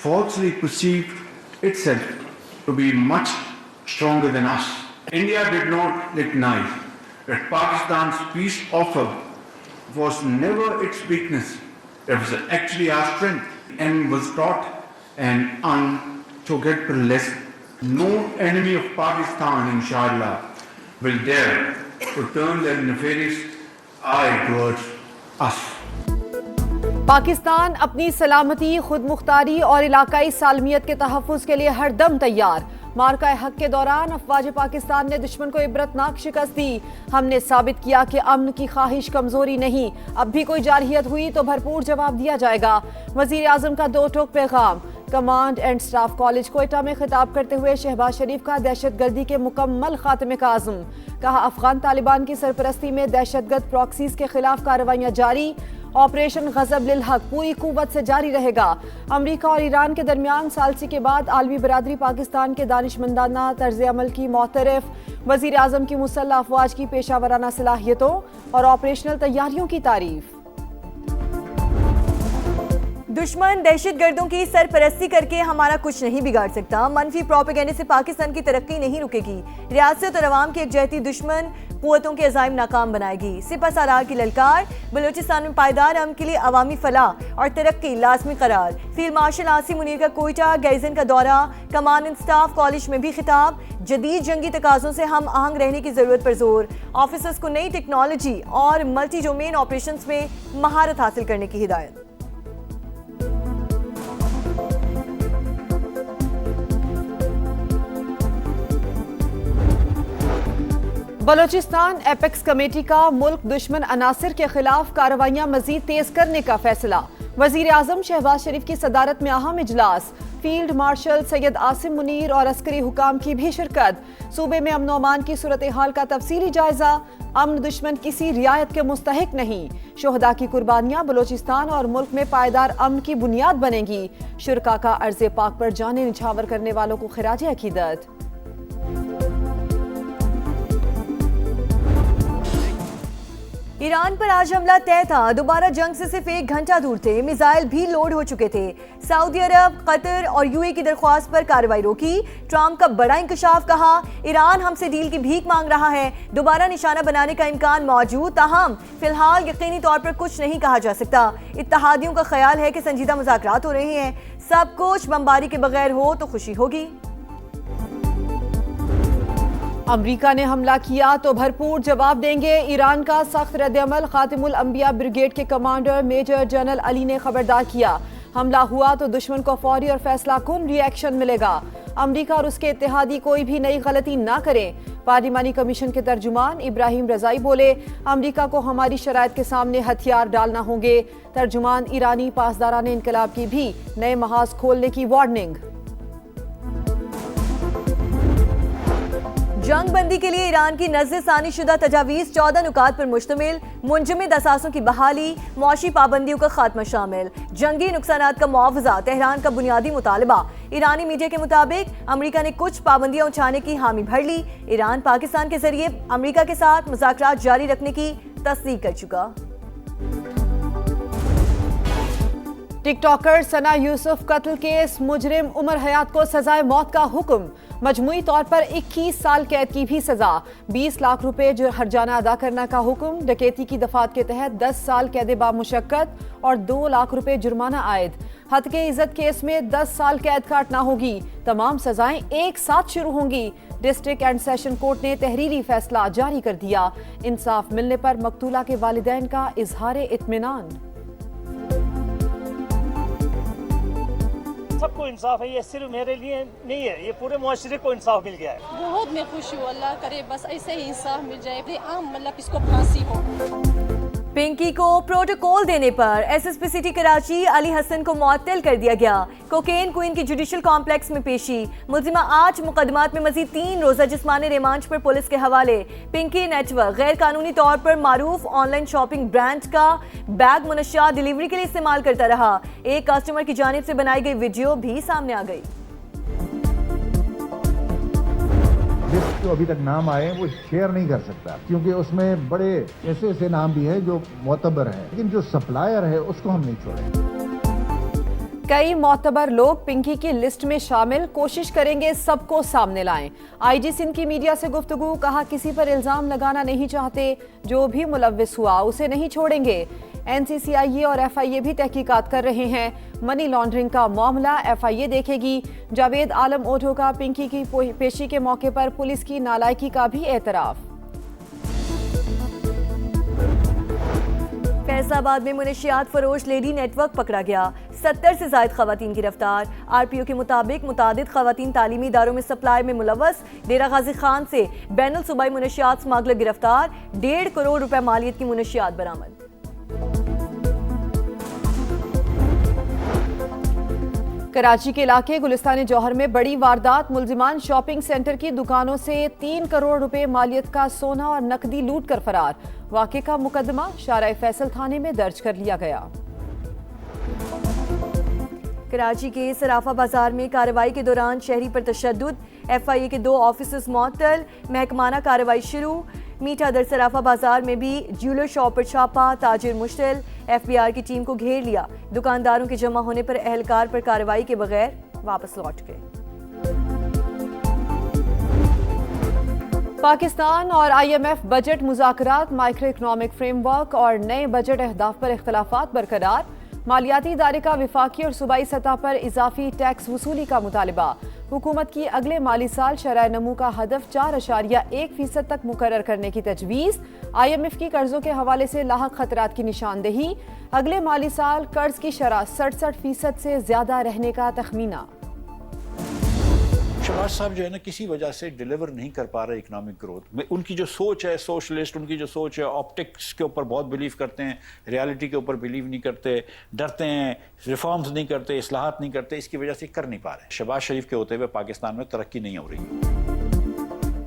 falsely perceived itself to be much stronger than us. India did not recognize that Pakistan's peace offer was never its weakness. It was actually our strength, and was taught an unforgettable lesson. No enemy of Pakistan, inshallah, will dare to turn their nefarious eye towards us. Pakistan अपनी सलामती, खुद मुख्तारी और इलाकाई सालमियत के तहफ़्फ़ुज़ के लिए हर दम तैयार। मार्का हक के दौरान अफवाज पाकिस्तान ने दुश्मन को इबरतनाक शिकस्त दी। हमने साबित किया कि अमन की ख्वाहिश कमजोरी नहीं। अब भी कोई जारहियत हुई तो भरपूर जवाब दिया जाएगा। वज़ीर आज़म का दो टोक पैगाम। Command and staff college Quetta में खिताब करते हुए शहबाज शरीफ का दहशतगर्दी के मुकम्मल खात्मे का आज़म। कहा, अफगान तालिबान की सरपरस्ती में दहशतगर्द प्रॉक्सीज के खिलाफ कार्रवाइयाँ जारी। ऑपरेशन गजब लिल हक पूरी कुव्वत से जारी रहेगा। अमरीका और ईरान के दरमियान सालसी के बाद आलमी बरादरी पाकिस्तान के दानिशमंदाना तर्ज अमल की मोतरफ। वज़ीर आज़म की मुसल्लह अफवाज की पेशावराना सलाहियतों और ऑपरेशनल तैयारियों की तारीफ। दुश्मन दहशतगर्दों की सरपरस्ती करके हमारा कुछ नहीं बिगाड़ सकता। मनफी प्रोपेगेंडे से पाकिस्तान की तरक्की नहीं रुकेगी। रियासत और अवाम की एकजहती दुश्मन कुव्वतों के अज़ाइम नाकाम बनाएगी। सिपह सालार की ललकार, बलूचिस्तान में पायदार अमन के लिए अवामी फलाह और तरक्की लाजमी करार। फील्ड मार्शल आसिम मुनीर का कोयटा गैज़न का दौरा। कमांड एंड स्टाफ कॉलेज में भी खिताब। जदीद जंगी तकाज़ों से हम आहंग रहने की ज़रूरत पर जोर। ऑफिसर्स को नई टेक्नोलॉजी और मल्टी डोमेन ऑपरेशंस में महारत हासिल करने की हिदायत। बलोचिस्तान एपेक्स कमेटी का मुल्क दुश्मन अनासिर के खिलाफ कार्रवाइयां मजीद तेज करने का फैसला। वजीर आजम शहबाज शरीफ की सदारत में अहम इजलास। फील्ड मार्शल सैयद आसिम मुनीर और अस्करी हुकाम की भी शिरकत। सूबे में अमन अमान की सूरत हाल का तफसीली जायजा। अमन दुश्मन किसी रियायत के मुस्तहिक नहीं। शोहदा की कुर्बानियां बलोचिस्तान और मुल्क में पायदार अमन की बुनियाद बनेंगी। शुरका का अर्ज़े पाक पर जाने निछावर करने वालों को खिराज अकीदत। ईरान पर आज हमला तय था। दोबारा जंग से सिर्फ 1 घंटा दूर थे। मिसाइल भी लोड हो चुके थे। सऊदी अरब, कतर और यूएई की दरख्वास्त पर कार्रवाई रोकी। ट्रंप का बड़ा इंकशाफ। कहा, ईरान हमसे डील की भीख मांग रहा है। दोबारा निशाना बनाने का इम्कान मौजूद, ताहम फिलहाल यकीनी तौर पर कुछ नहीं कहा जा सकता। इत्तेहादियों का ख्याल है कि संजीदा मुज़ाकरात हो रहे हैं। सब कुछ बमबारी के बगैर हो तो खुशी होगी। अमरीका ने हमला किया तो भरपूर जवाब देंगे। ईरान का सख्त रद्द-ए-अमल। खातिमुल अंबिया ब्रिगेड के कमांडर मेजर जनरल अली ने खबरदार किया, हमला हुआ तो दुश्मन को फौरी और फैसला कुन रिएक्शन मिलेगा। अमरीका और उसके इत्तेहादी कोई भी नई गलती ना करें। पार्लिमानी कमीशन के तर्जुमान इब्राहिम रजाई बोले, अमरीका को हमारी शराइत के सामने हथियार डालना होंगे। तर्जुमान ईरानी पासदारान इनकलाब की भी नए महाज खोलने की वार्निंग। जंग बंदी के लिए ईरान की नज़रसानी शुदा तजावीज़ 14 नुकात पर मुश्तमिल। मुंजमद असासों की बहाली, मुआशी पाबंदियों का खात्मा शामिल। जंगी नुकसानात का मुआवजा तेहरान का बुनियादी मुतालबा। ईरानी मीडिया के मुताबिक अमरीका ने कुछ पाबंदियां उठाने की हामी भर ली। ईरान पाकिस्तान के जरिए अमरीका के साथ मुज़ाकरात जारी रखने की तस्दीक कर चुका। टिकटॉकर सना यूसुफ कत्ल केस, मुजरिम उमर हयात को सजाए मौत का हुक्म। मजमुई तौर पर 21 साल कैद की भी सजा। 20 लाख रुपए हर्जाना अदा करने का हुक्म। डकैती की दफात के तहत 10 साल कैद बामुशक्कत और 2 लाख रुपए जुर्माना आयद। हत्के इज्जत केस में 10 साल कैद काटना होगी। तमाम सजाएं एक साथ शुरू होंगी। डिस्ट्रिक्ट एंड सेशन कोर्ट ने तहरीरी फैसला जारी कर दिया। इंसाफ मिलने पर मकतूला के वालिदैन का इजहार इत्मीनान। सबको इंसाफ है, ये सिर्फ मेरे लिए नहीं है, ये पूरे मुआशरे को इंसाफ मिल गया है। बहुत मैं खुश हूँ, अल्लाह करे बस ऐसे ही इंसाफ मिल जाए। आम मतलब इसको फांसी हो। पिंकी को प्रोटोकॉल देने पर एसएसपी सिटी कराची अली हसन को मुअत्तल कर दिया गया। कोकेन क्वीन की जुडिशल कॉम्प्लेक्स में पेशी। मुल्जिमा 8 मुकदमात में मजीद 3 रोजा जिस्मानी रिमांड पर पुलिस के हवाले। पिंकी नेटवर्क गैर कानूनी तौर पर मारूफ ऑनलाइन शॉपिंग ब्रांड का बैग मुनश्यात डिलीवरी के लिए इस्तेमाल करता रहा। एक कस्टमर की जानिब से बनाई गई वीडियो भी सामने आ गई। जो अभी तक नाम आए वो शेयर नहीं कर सकता, क्योंकि उसमें बड़े ऐसे ऐसे नाम भी हैं जो मोतबर हैं, लेकिन जो सप्लायर है उसको हम नहीं छोड़ेंगे। कई मोतबर लोग पिंकी की लिस्ट में शामिल, कोशिश करेंगे सबको सामने लाएं। आईजी सिंध की मीडिया से गुफ्तगू, कहा किसी पर इल्जाम लगाना नहीं चाहते, जो भी मुलव्विस हुआ उसे नहीं छोड़ेंगे। एनसीसीआईए और एफआईए भी तहकीकात कर रहे हैं। मनी लॉन्ड्रिंग का मामला एफआईए देखेगी। जावेद आलम ओढो का पिंकी की पेशी के मौके पर पुलिस की नालायकी का भी एतराफ। फैसलाबाद में मुनशियात फरोश लेडी नेटवर्क पकड़ा गया, 70 से ज्यादा खवातीन गिरफ्तार। आरपीओ के मुताबिक मुतादिद खवातीन तालीमी इदारों में सप्लाई में मुलव्वस। डेरा गाजी खान से बैनुल सूबाई मुनशियात स्मगलर गिरफ्तार, 1.5 करोड़ रुपए मालियत की मुनशियात बरामद। कराची के इलाके गुलिस्तान जौहर में बड़ी वारदात, मुलजिमान शॉपिंग सेंटर की दुकानों से 3 करोड़ रुपए मालियत का सोना और नकदी लूट कर फरार। वाक़े का मुकदमा शारा फैसल थाने में दर्ज कर लिया गया। कराची के सराफा बाजार में कार्रवाई के दौरान शहरी पर तशद्दुद, एफआईए के 2 ऑफिसर्स मुअत्तल, महकमाना कार्रवाई शुरू। मीठा दर सराफा बाजार में भी ज्वेलर शॉप पर छापा, ताजिर मुश्तिल। एफबीआर की टीम को घेर लिया, दुकानदारों के जमा होने पर एहलकार पर कार्रवाई के बगैर वापस लौट गए। पाकिस्तान और IMF बजट मुज़ाकरात, माइक्रो इकनॉमिक फ्रेमवर्क और नए बजट अहदाफ पर इख्तलाफात बरकरार। मालियाती इदारे का विफाकी और सूबाई सतह पर इजाफी टैक्स वसूली का मुतालिबा। हुकूमत की अगले माली साल शरह नमू का हदफ 4.1% तक मुकर्रर करने की तजवीज़। IMF की कर्जों के हवाले से लाहक खतरात की निशानदेही। अगले माली साल कर्ज की शरह 67% से ज्यादा रहने का तखमीना। शहबाज साहब जो है ना किसी वजह से डिलीवर नहीं कर पा रहे इकोनॉमिक ग्रोथ में। उनकी जो सोच है सोशलिस्ट, उनकी जो सोच है ऑप्टिक्स के ऊपर बहुत बिलीव करते हैं, रियलिटी के ऊपर बिलीव नहीं करते, डरते हैं, रिफॉर्म्स नहीं करते, इस्लाहात नहीं करते, इसकी वजह से कर नहीं पा रहे। शहबाज शरीफ के होते हुए पाकिस्तान में तरक्की नहीं हो रही।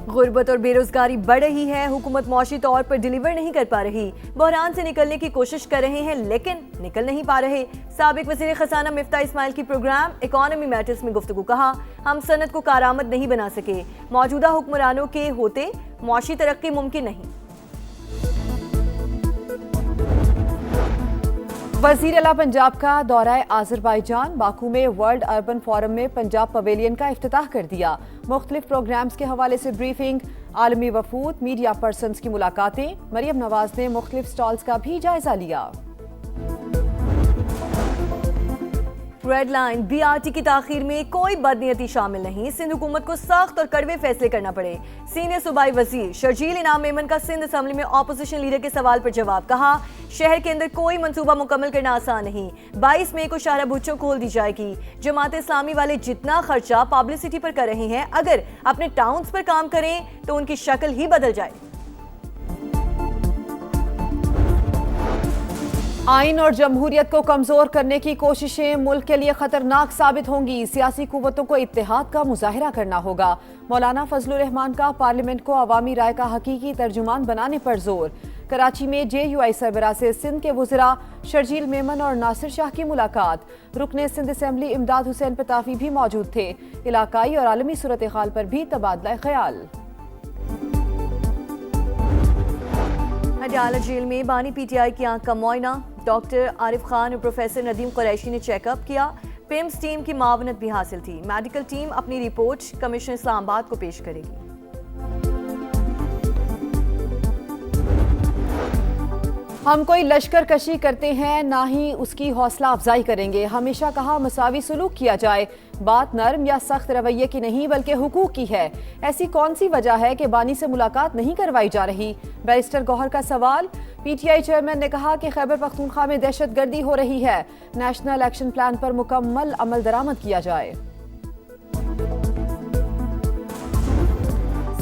गुर्बत और बेरोजगारी बढ़ रही है, हुकूमत मौशी तौर पर डिलीवर नहीं कर पा रही। बहरान से निकलने की कोशिश कर रहे हैं लेकिन निकल नहीं पा रहे। साबिक वज़ीर खजाना मिफ्ता इस्माइल की प्रोग्राम इकॉनमी मैटर्स में गुफ्तगू, कहा हम सनत को कारआमद नहीं बना सके, मौजूदा हुक्मरानों के होते मौशी तरक्की मुमकिन नहीं। वज़ीर आला पंजाब का दौरा आज़रबाईजान, बाकू में वर्ल्ड अर्बन फोरम में पंजाब पवेलियन का इफ्तिताह कर दिया। मुख्तलिफ प्रोग्राम्स के हवाले से ब्रीफिंग, आलमी वफूद, मीडिया पर्सन्स की मुलाकातें। मरियम नवाज ने मुख्तलिफ स्टॉल्स का भी जायजा लिया। रेड लाइन BRT की ताखीर में कोई बदनीयती शामिल नहीं, सिंध हुकूमत को सख्त और कड़वे फैसले करना पड़े। सीनियर सूबाई वजीर शर्जील इनाम मेमन का सिंध असम्बली में ऑपोजिशन लीडर के सवाल पर जवाब, कहा शहर के अंदर कोई मंसूबा मुकम्मल करना आसान नहीं। 22 मई को शाहरा भुट्टो खोल दी जाएगी। जमात इस्लामी वाले जितना खर्चा पब्लिसिटी पर कर रहे हैं, अगर अपने टाउन्स पर काम करें तो उनकी शक्ल ही बदल जाए। आइन और जमहूरियत को कमजोर करने की कोशिशें मुल्क के लिए खतरनाक साबित होंगी। सियासी कुव्वतों को इत्तेहाद का मुजाहिरा करना होगा। मौलाना फजलुर रहमान का पार्लियामेंट को अवामी राय का हकीकी तर्जुमान बनाने पर जोर। कराची में JUI सरबराह से सिंध के वज़रा शर्जील मेमन और नासिर शाह की मुलाकात। रुकने सिंध असेंबली इमदाद हुसैन पताफी भी मौजूद थे। इलाकाई और आलमी सूरत हाल पर भी तबादला ख्याल। अडयाला जेल में बानी PTI की आंख का मुआयना, डॉक्टर आरिफ खान और प्रोफेसर नदीम कुरैशी ने चेकअप किया। पिम्स टीम की मावनत भी हासिल थी। मेडिकल टीम अपनी रिपोर्ट कमिश्नर इस्लामाबाद को पेश करेगी। हम कोई लश्कर कशी करते हैं ना ही उसकी हौसला अफजाई करेंगे। हमेशा कहा मसावी सलूक किया जाए। बात नर्म या सख्त रवैये की नहीं बल्कि हुकूक की है। ऐसी कौन सी वजह है कि बानी से मुलाकात नहीं करवाई जा रही? बैरिस्टर गौहर का सवाल। PTI चेयरमैन ने कहा कि खैबर पख्तूनख्वा में दहशतगर्दी हो रही है। नेशनल एक्शन प्लान पर मुकम्मल अमल दरामद किया जाए।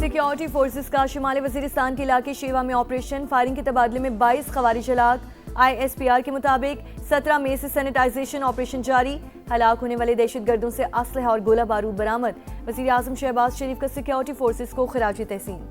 सिक्योरिटी फोर्सेस का शुमाली वजीरिस्तान के इलाके शेवा में ऑपरेशन, फायरिंग के तबादले में 22 खवारिज हलाक। ISPR के मुताबिक 17 मई से सैनिटाइजेशन ऑपरेशन जारी। हलाक होने वाले दहशतगर्दों से असलहा और गोला बारूद बरामद। वज़ीर आज़म शहबाज शरीफ का सिक्योरिटी फोर्सेस को खिराज तहसीन।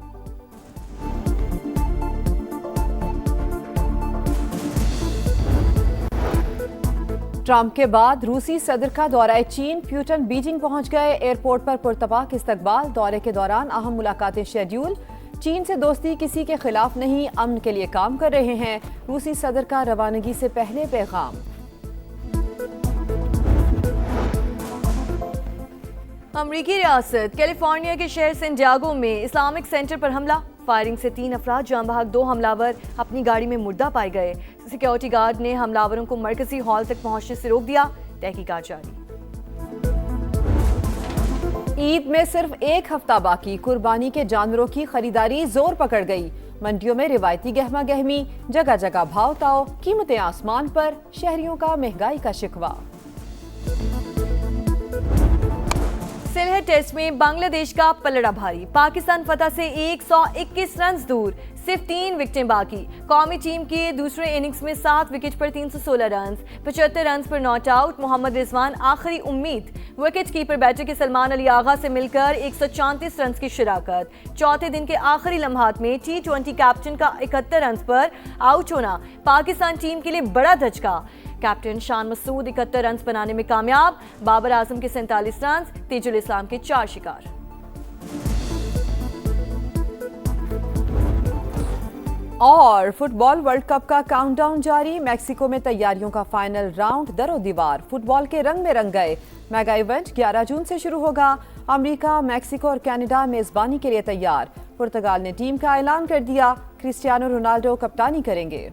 ट्रंप के बाद रूसी सदर का दौरा चीन, प्यूटन बीजिंग पहुंच गए। एयरपोर्ट पर पुरतबाक इस्तकबाल। दौरे के दौरान अहम मुलाकातें शेड्यूल। चीन से दोस्ती किसी के खिलाफ नहीं, अमन के लिए काम कर रहे हैं। रूसी सदर का रवानगी से पहले पैगाम। अमरीकी रियासत कैलिफोर्निया के शहर सैन डियागो में इस्लामिक सेंटर पर हमला। फायरिंग से 3 अफराद जान बहक, 2 हमलावर अपनी गाड़ी में मुर्दा पाए गए। सिक्योरिटी गार्ड ने हमलावरों को मरकजी हॉल तक पहुंचने से रोक दिया। तहकीकात जारी। ईद में सिर्फ 1 हफ्ता बाकी, कुर्बानी के जानवरों की खरीदारी जोर पकड़ गई। मंडियों में रिवायती गहमा गहमी, जगह जगह भाव ताव, कीमतें आसमान पर, शहरियों का महंगाई का शिकवा। सिलहट टेस्ट में बांग्लादेश का पलड़ा भारी, पाकिस्तान फतह से 121 रन दूर, सिर्फ 3 विकेटें बाकी। कौमी टीम के दूसरे इनिंग्स में 7 विकेट पर 316 रन, 75 रन पर नॉट आउट। मोहम्मद रिजवान आखिरी उम्मीद, विकेट कीपर बैटर के सलमान अली आगा से मिलकर 134 रन की शिराकत। चौथे दिन के आखिरी लम्हात में T20 कैप्टन का 71 रन पर आउट होना पाकिस्तान टीम के लिए बड़ा धचका। कैप्टन शान मसूद 71 रन बनाने में कामयाब। बाबर आजम के 47 रन, तेजुल इस्लाम के 4 शिकार। और फुटबॉल वर्ल्ड कप का काउंटडाउन जारी। मैक्सिको में तैयारियों का फाइनल राउंड दरो दीवार, फुटबॉल के रंग में रंग गए। मेगा इवेंट 11 जून से शुरू होगा। अमेरिका, मैक्सिको और कनाडा मेजबानी के लिए तैयार। पुर्तगाल ने टीम का ऐलान कर दिया, क्रिस्टियानो रोनाल्डो कप्तानी करेंगे।